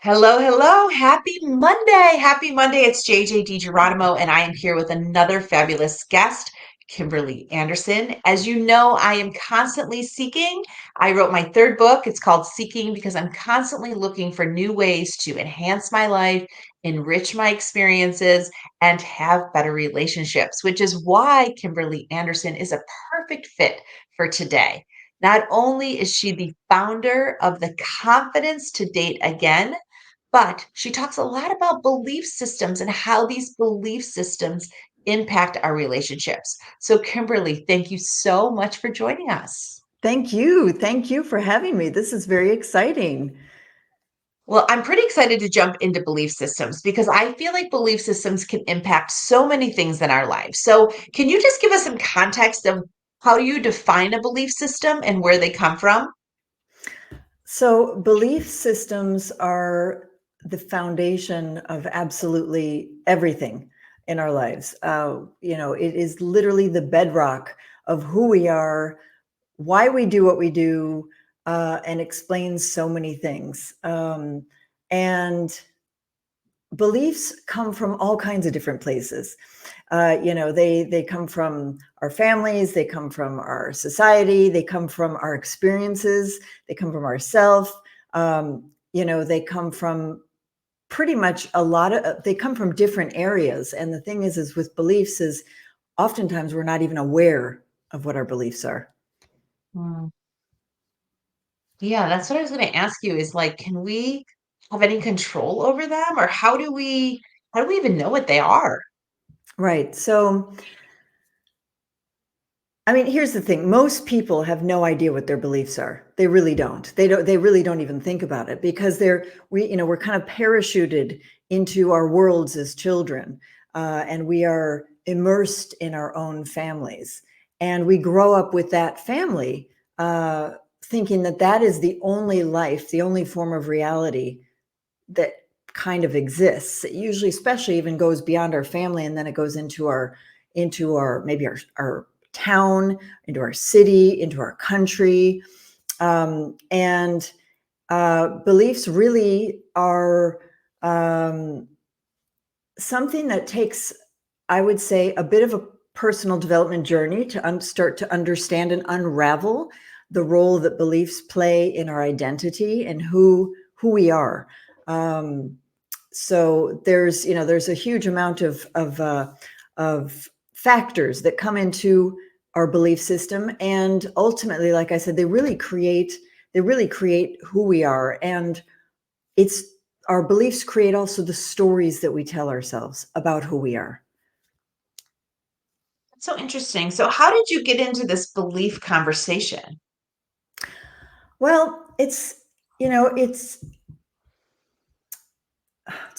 Hello, hello. Happy Monday. Happy Monday. It's JJ DiGeronimo, and I am here with another fabulous guest, Kimberly Anderson. As you know, I am constantly seeking. I wrote my third book. It's called Seeking because I'm constantly looking for new ways to enhance my life, enrich my experiences, and have better relationships, which is why Kimberly Anderson is a perfect fit for today. Not only is she the founder of the Confidence to Date Again, but she talks a lot about belief systems and how these belief systems impact our relationships. So, Kimberly, thank you so much for joining us. Thank you. Thank you for having me. This is very exciting. Well, I'm pretty excited to jump into belief systems because I feel like belief systems can impact so many things in our lives. So, can you just give us some context of how you define a belief system and where they come from? So, belief systems are the foundation of absolutely everything in our lives. It is literally the bedrock of who we are, why we do what we do, and explains so many things. And beliefs come from all kinds of different places. They come from our families, they come from our society, they come from our experiences, they come from ourself. They come from pretty much a lot of. They come from different areas. And the thing is with beliefs is oftentimes we're not even aware of what our beliefs are. Hmm. Yeah, that's what I was going to ask you is like, can we have any control over them or how do we even know what they are? Right. So I mean, here's the thing. Most people have no idea what their beliefs are. They really don't. They really don't even think about it because we're kind of parachuted into our worlds as children. And we are immersed in our own families. And we grow up with that family, thinking that that is the only life, the only form of reality that kind of exists. It usually, especially even goes beyond our family, and then it goes into our maybe our town, into our city, into our country. And Beliefs really are um, something that takes, I would say, a bit of a personal development journey to start to understand and unravel the role that beliefs play in our identity and who we are. Um, so there's a huge amount of factors that come into our belief system, and ultimately, like I said, they really create who we are. And it's our beliefs create also the stories that we tell ourselves about who we are. That's so interesting. So, how did you get into this belief conversation? Well, it's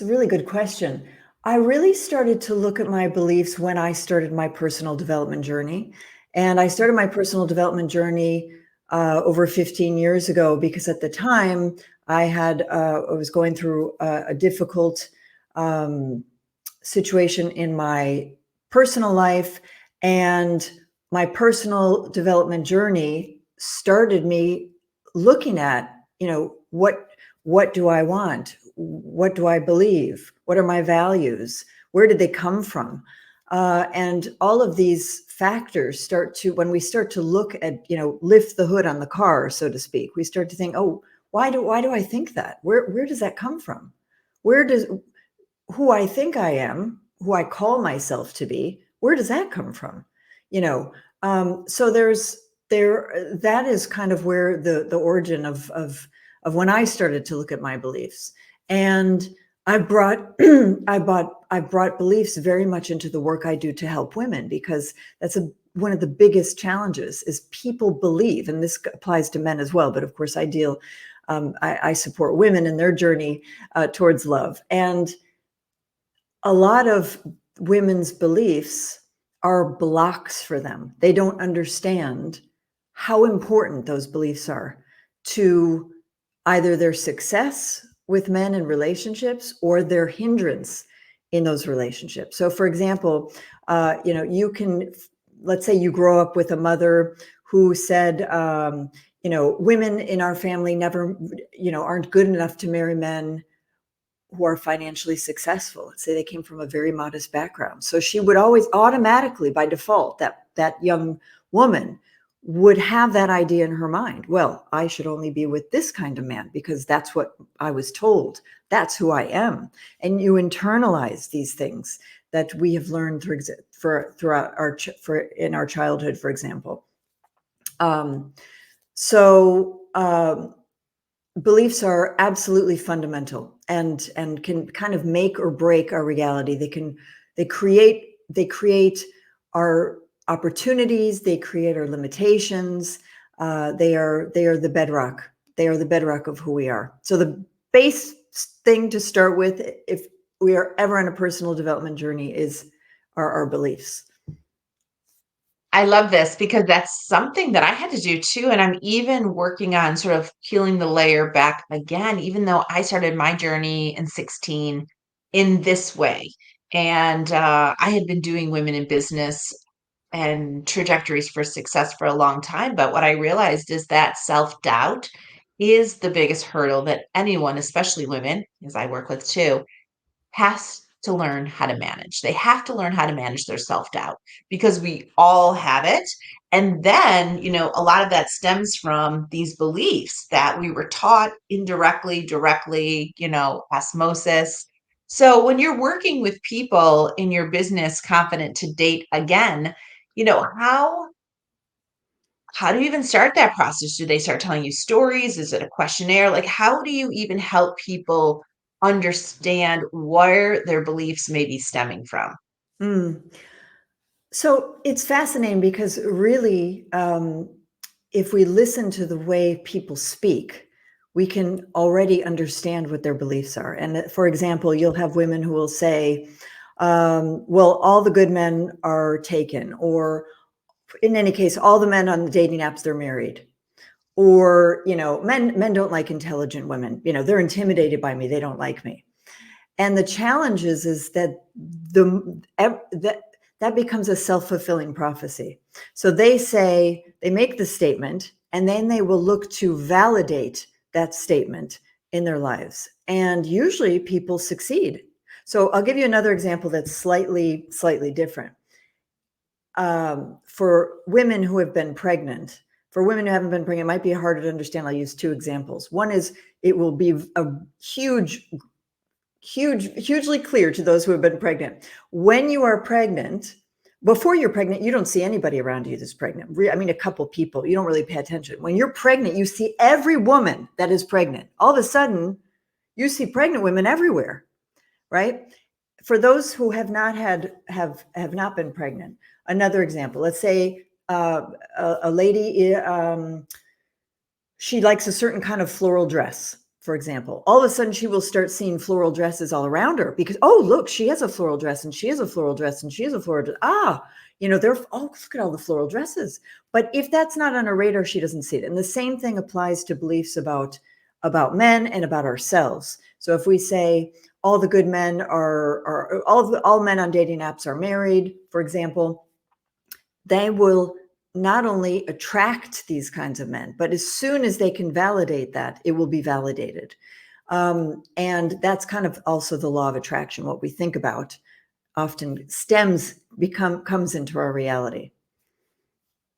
a really good question. I really started to look at my beliefs when I started my personal development journey. And I started my personal development journey over 15 years ago because at the time I was going through a difficult um, situation in my personal life. And my personal development journey started me looking at, what do I want? What do I believe? What are my values? Where did they come from? And all of these factors when we start to look at, lift the hood on the car, so to speak, we start to think, oh, why do I think that? Where does that come from? Where does who I think I am, who I call myself to be, where does that come from? You know, so that is kind of where the origin of when I started to look at my beliefs. And I brought I brought beliefs very much into the work I do to help women, because one of the biggest challenges is people believe, and this applies to men as well, but of course I support women in their journey towards love. And a lot of women's beliefs are blocks for them. They don't understand how important those beliefs are to either their success with men in relationships or their hindrance in those relationships. So, for example, let's say you grow up with a mother who said, women in our family never, aren't good enough to marry men who are financially successful. Let's say they came from a very modest background. So she would always automatically, by default, that young woman would have that idea in her mind. Well, I should only be with this kind of man because that's what I was told. That's who I am. And you internalize these things that we have learned throughout in our childhood, for example. Um, so beliefs are absolutely fundamental and can kind of make or break our reality. They create our opportunities, they create our limitations. They are the bedrock. They are the bedrock of who we are. So the base thing to start with, if we are ever on a personal development journey, are our beliefs. I love this because that's something that I had to do too. And I'm even working on sort of peeling the layer back again, even though I started my journey in 16 in this way. And I had been doing women in business and trajectories for success for a long time. But what I realized is that self doubt is the biggest hurdle that anyone, especially women, as I work with too, has to learn how to manage. They have to learn how to manage their self-doubt because we all have it. And then, a lot of that stems from these beliefs that we were taught indirectly, directly, osmosis. So when you're working with people in your business confident to date again, how do you even start that process? Do they start telling you stories? Is it a questionnaire? Like, how do you even help people understand where their beliefs may be stemming from? Mm. So it's fascinating because really, if we listen to the way people speak, we can already understand what their beliefs are. And for example, you'll have women who will say, well, all the good men are taken, or in any case, all the men on the dating apps, they're married. Or, men don't like intelligent women. They're intimidated by me. They don't like me. And the challenge is that that becomes a self-fulfilling prophecy. So they make the statement, and then they will look to validate that statement in their lives. And usually people succeed. So I'll give you another example that's slightly different. For women who have been pregnant, for women who haven't been pregnant, it might be harder to understand. I'll use two examples. One is it will be a hugely clear to those who have been pregnant. When you are pregnant, before you're pregnant, you don't see anybody around you that's pregnant. I mean, a couple people, you don't really pay attention. When you're pregnant, you see every woman that is pregnant. All of a sudden, you see pregnant women everywhere, right? For those who have not been pregnant, another example, let's say a lady, she likes a certain kind of floral dress, for example. All of a sudden, she will start seeing floral dresses all around her because, oh, look, she has a floral dress and she has a floral dress and she has a floral dress. Look at all the floral dresses. But if that's not on her radar, she doesn't see it. And the same thing applies to beliefs about men and about ourselves. So if we say all the good men are all men on dating apps are married, for example, they will not only attract these kinds of men, but as soon as they can validate that, it will be validated. And that's kind of also the law of attraction. What we think about often comes into our reality.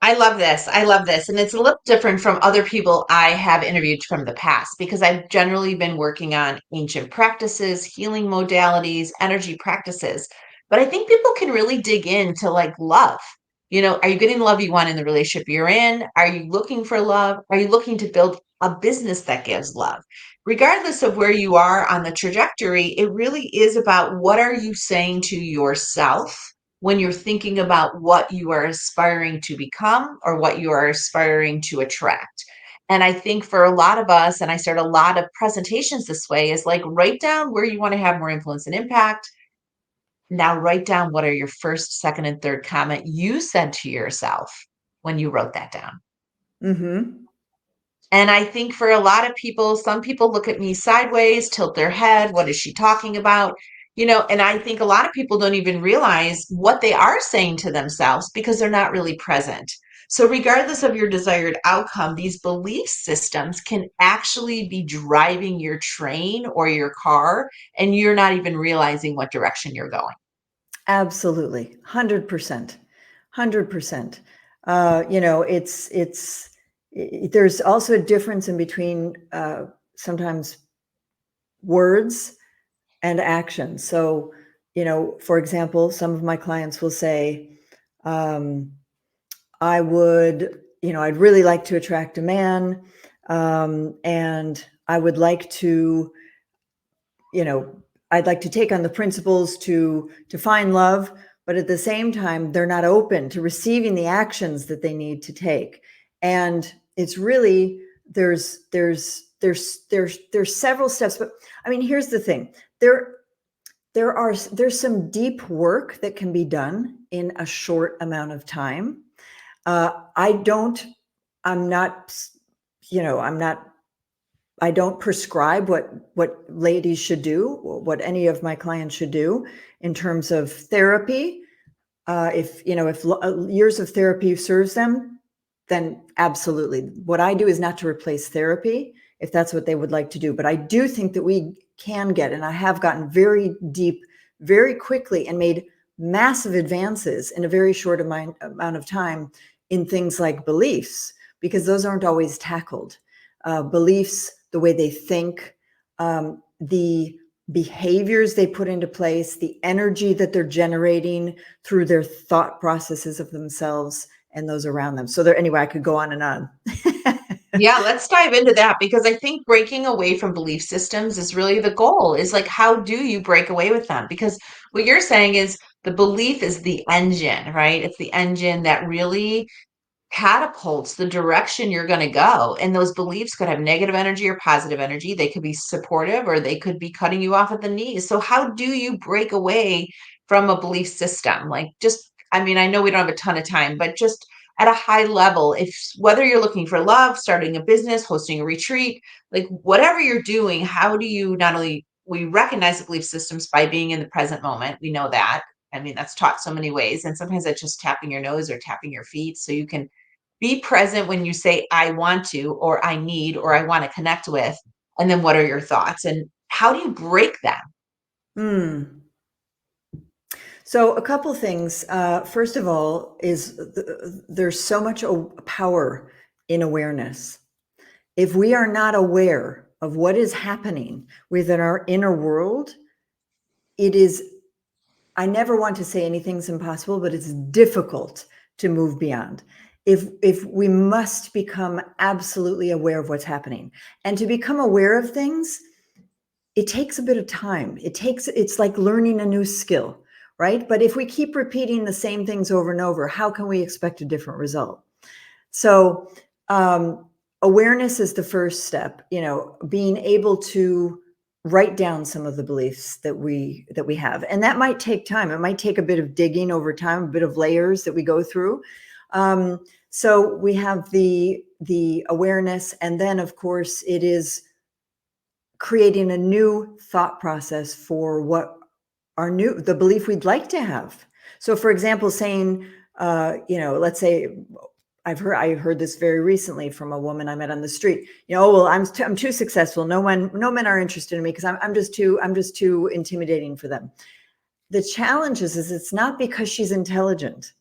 I love this. I love this. And it's a little different from other people I have interviewed from the past because I've generally been working on ancient practices, healing modalities, energy practices. But I think people can really dig into like love. Are you getting the love you want in the relationship you're in? Are you looking for love? Are you looking to build a business that gives love? Regardless of where you are on the trajectory, it really is about what are you saying to yourself when you're thinking about what you are aspiring to become or what you are aspiring to attract. And I think for a lot of us, and I start a lot of presentations this way, is like write down where you want to have more influence and impact. Now write down what are your first, second, and third comment you said to yourself when you wrote that down. Mm-hmm. And I think for a lot of people, some people look at me sideways, tilt their head. What is she talking about? And I think a lot of people don't even realize what they are saying to themselves because they're not really present. So, regardless of your desired outcome, these belief systems can actually be driving your train or your car, and you're not even realizing what direction you're going. Absolutely, 100%, 100%. There's also a difference in between sometimes words and action. So, for example, some of my clients will say, um, I'd really like to attract a man, and I would like to, you know, I'd like to take on the principles to find love, but at the same time, they're not open to receiving the actions that they need to take. And it's really there's several steps, but I mean, here's the thing. There's some deep work that can be done in a short amount of time. I don't, I'm not, I'm not I don't prescribe what ladies should do, what any of my clients should do in terms of therapy. If years of therapy serves them, then absolutely. What I do is not to replace therapy, if that's what they would like to do. But I do think that we can get, and I have gotten very deep very quickly and made massive advances in a very short amount of time in things like beliefs, because those aren't always tackled. Beliefs, the way they think, the behaviors they put into place, the energy that they're generating through their thought processes of themselves and those around them. So anyway, I could go on and on. Yeah, let's dive into that because I think breaking away from belief systems is really the goal. Is like, how do you break away with them? Because what you're saying is the belief is the engine, right? It's the engine that really catapults the direction you're going to go. And those beliefs could have negative energy or positive energy. They could be supportive or they could be cutting you off at the knees. So, how do you break away from a belief system? Like, just, I mean, I know we don't have a ton of time, but just at a high level, if whether you're looking for love, starting a business, hosting a retreat, like whatever you're doing, how do you not only we recognize the belief systems by being in the present moment? We know that. I mean, that's taught so many ways. And sometimes that's just tapping your nose or tapping your feet so you can be present when you say, I want to, or I need, or I want to connect with. And then what are your thoughts? And how do you break them? Hmm. So a couple things. First of all, there's so much power in awareness. If we are not aware of what is happening within our inner world, it is, I never want to say anything's impossible, but it's difficult to move beyond. If we must become absolutely aware of what's happening, and to become aware of things, it takes a bit of time. It's like learning a new skill, right? But if we keep repeating the same things over and over, how can we expect a different result? So, awareness is the first step, being able to write down some of the beliefs that we have. And that might take time. It might take a bit of digging over time, a bit of layers that we go through. So we have the awareness, and then of course it is creating a new thought process for what the belief we'd like to have. So for example, saying, let's say I heard this very recently from a woman I met on the street. Oh, well, I'm too successful. No men are interested in me because I'm just too intimidating for them. The challenge is it's not because she's intelligent.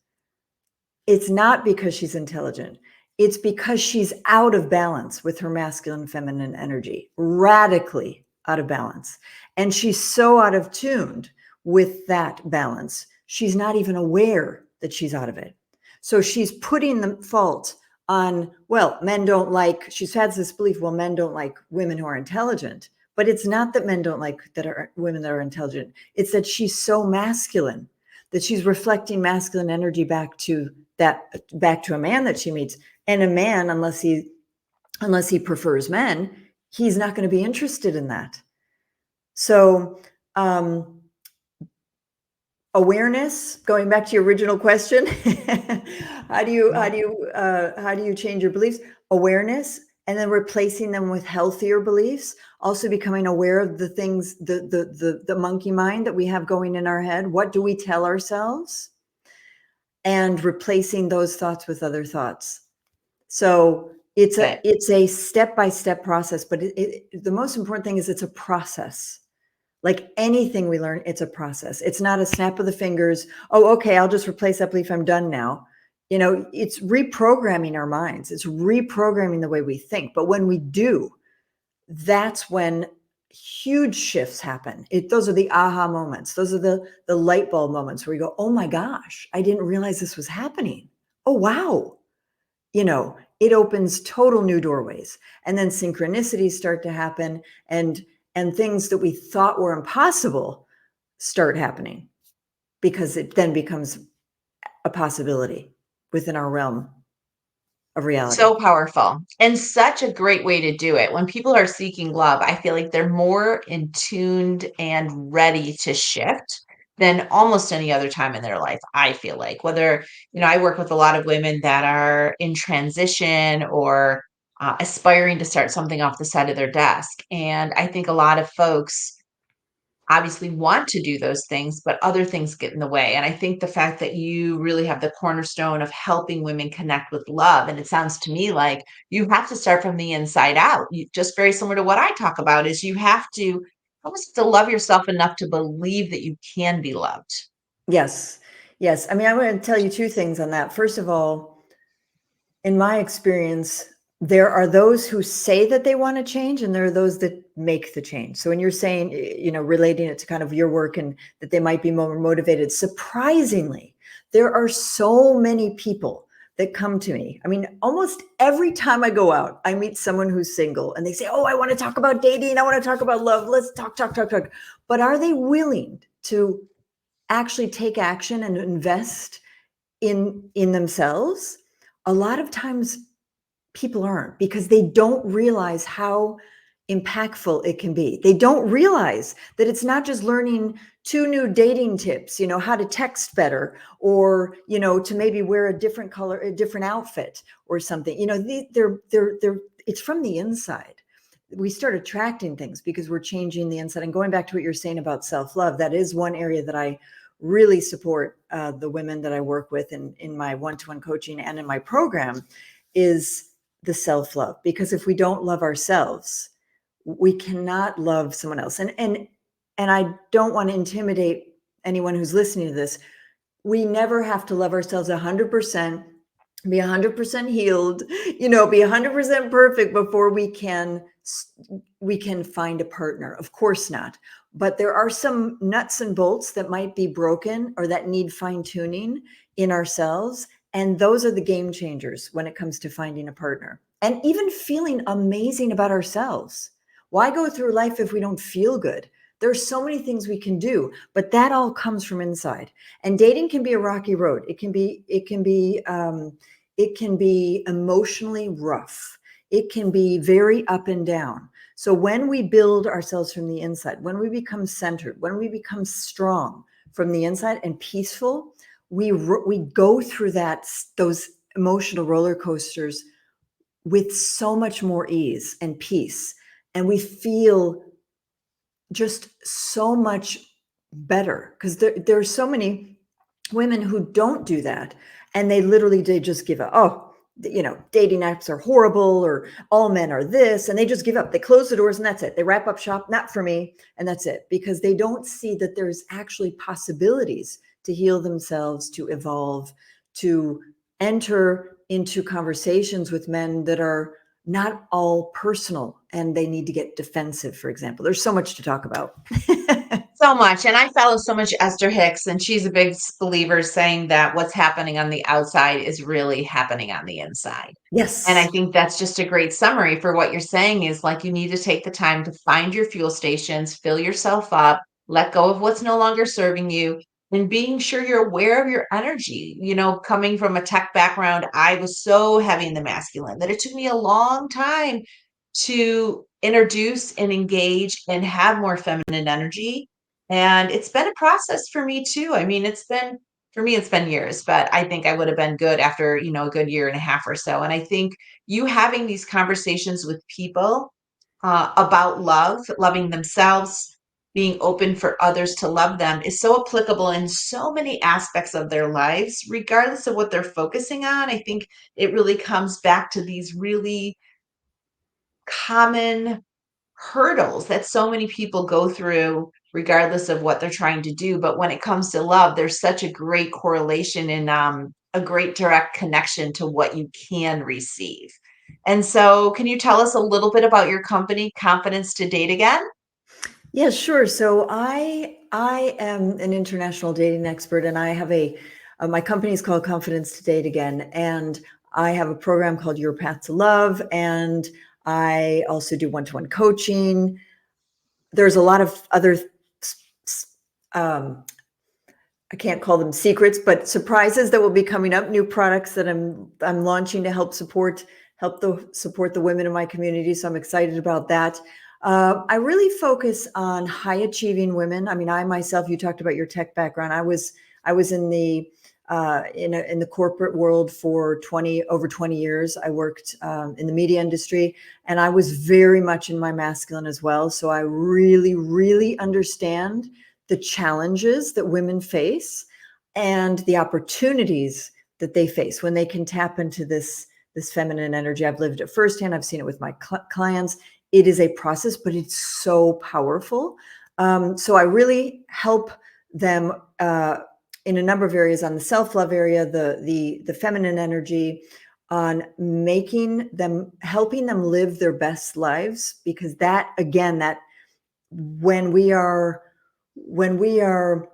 It's not because she's intelligent. It's because she's out of balance with her masculine feminine energy, radically out of balance. And she's so out of tuned with that balance, she's not even aware that she's out of it. So she's putting the fault on, well, men don't like, she's had this belief, well, men don't like women who are intelligent. But it's not that men don't like women that are intelligent. It's that she's so masculine that she's reflecting masculine energy back to a man that she meets. And a man, unless he prefers men, he's not going to be interested in that. So awareness, going back to your original question, how do you change your beliefs? Awareness, and then replacing them with healthier beliefs. Also becoming aware of the things, the monkey mind that we have going in our head. What do we tell ourselves? and replacing those thoughts with other thoughts. So it's a But it's a step-by-step process, but the most important thing is it's a process. Like anything we learn, it's a process. It's not a snap of the fingers. Oh, okay, I'll just replace that belief. I'm done now. It's reprogramming our minds. It's reprogramming the way we think. But when we do, that's when huge shifts happen. Those are the aha moments. Those are the light bulb moments where you go, oh my gosh, I didn't realize this was happening. Oh, wow. It opens total new doorways, and then synchronicities start to happen, and things that we thought were impossible start happening because it then becomes a possibility within our realm of reality. so powerful and such a great way to do it. When people are seeking love, I feel like they're more in tuned and ready to shift than almost any other time in their life. I feel like whether, I work with a lot of women that are in transition or aspiring to start something off the side of their desk. And I think a lot of folks obviously want to do those things, but other things get in the way. And I think the fact that you really have the cornerstone of helping women connect with love, and it sounds to me like you have to start from the inside out. Just very similar to what I talk about is you have to almost have to love yourself enough to believe that you can be loved. Yes. Yes. I mean, I'm going to tell you two things on that. First of all, in my experience, there are those who say that they want to change, and there are those that make the change. So when you're saying, relating it to kind of your work and that they might be more motivated, surprisingly, there are so many people that come to me. I mean, almost every time I go out, I meet someone who's single and they say, oh, I want to talk about dating. I want to talk about love. Let's talk, talk, talk, talk. But are they willing to actually take action and invest in themselves? A lot of times people aren't, because they don't realize how impactful it can be. They don't realize that it's not just learning two new dating tips, how to text better, or to maybe wear a different color, a different outfit or something. They're it's from the inside. We start attracting things because we're changing the inside. And going back to what you're saying about self-love, that is one area that I really support the women that I work with in my one-to-one coaching and in my program, is the self-love. Because if we don't love ourselves, we cannot love someone else. And I don't want to intimidate anyone who's listening to this. We never have to love ourselves 100%, be 100% healed, be 100% perfect before we can find a partner. Of course not. But there are some nuts and bolts that might be broken or that need fine tuning in ourselves. And those are the game changers when it comes to finding a partner and even feeling amazing about ourselves. Why go through life if we don't feel good? There's so many things we can do, but that all comes from inside. And dating can be a rocky road. It can be emotionally rough. It can be very up and down. So when we build ourselves from the inside, when we become centered, when we become strong from the inside and peaceful, we go through those emotional roller coasters with so much more ease and peace, and we feel just so much better, because there are so many women who don't do that, and they just give up. Oh, dating apps are horrible, or all men are this, and they just give up. They close the doors and that's it. They wrap up shop, not for me, and that's it, because they don't see that there's actually possibilities to heal themselves, to evolve, to enter into conversations with men that are not all personal and they need to get defensive, for example. There's so much to talk about. So much. And I follow so much Esther Hicks, and she's a big believer saying that what's happening on the outside is really happening on the inside. And I Yes. think that's just a great summary for what you're saying is like you need to take the time to find your fuel stations, fill yourself up, let go of what's no longer serving you, and being sure you're aware of your energy. Coming from a tech background, I was so heavy in the masculine that it took me a long time to introduce and engage and have more feminine energy. And it's been a process for me too. I mean, for me, it's been years, but I think I would have been good after, a good year and a half or so. And I think you having these conversations with people about love, loving themselves, being open for others to love them is so applicable in so many aspects of their lives, regardless of what they're focusing on. I think it really comes back to these really common hurdles that so many people go through regardless of what they're trying to do. But when it comes to love, there's such a great correlation and a great direct connection to what you can receive. And so, can you tell us a little bit about your company, Confidence to Date Again? Yeah, sure. So I am an international dating expert, and I have a my company is called Confidence to Date Again, and I have a program called Your Path to Love, and I also do one-to-one coaching. There's a lot of other um, I can't call them secrets, but surprises that will be coming up, new products that I'm launching to help support the women in my community. So I'm excited about that. I really focus on high achieving women. I mean, I myself, you talked about your tech background. I was in the corporate world for over 20 years. I worked in the media industry, and I was very much in my masculine as well. So I really, really understand the challenges that women face and the opportunities that they face when they can tap into this feminine energy. I've lived it firsthand. I've seen it with my clients. It is a process, but it's so powerful. So I really help them in a number of areas, on the self-love area, the feminine energy, on helping them live their best lives, because that, again, that when we are when we are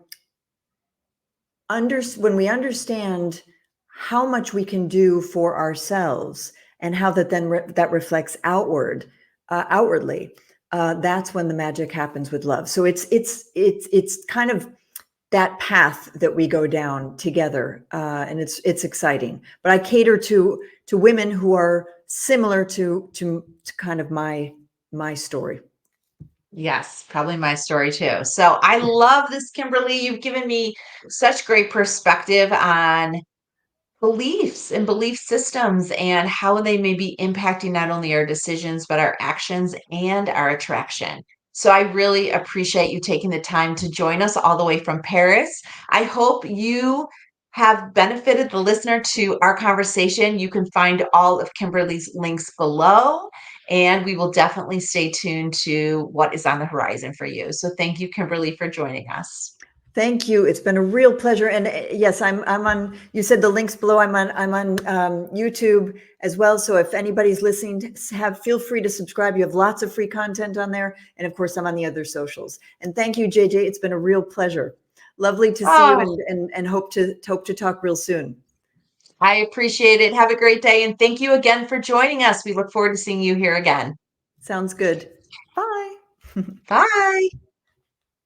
when we understand how much we can do for ourselves, and how that then that reflects outwardly, that's when the magic happens with love. So it's kind of that path that we go down together, and it's exciting. But I cater to women who are similar to kind of my story. Yes, probably my story too. So I love this, Kimberly. You've given me such great perspective on beliefs and belief systems and how they may be impacting not only our decisions, but our actions and our attraction. So I really appreciate you taking the time to join us all the way from Paris. I hope you have benefited the listener to our conversation. You can find all of Kimberly's links below, and we will definitely stay tuned to what is on the horizon for you. So thank you, Kimberly, for joining us. Thank you. It's been a real pleasure. And yes, I'm on. You said the links below. I'm on YouTube as well. So if anybody's listening, feel free to subscribe. You have lots of free content on there, and of course, I'm on the other socials. And thank you, JJ. It's been a real pleasure. Lovely to see you, Oh, and hope to talk real soon. I appreciate it. Have a great day. And thank you again for joining us. We look forward to seeing you here again. Sounds good. Bye. Bye.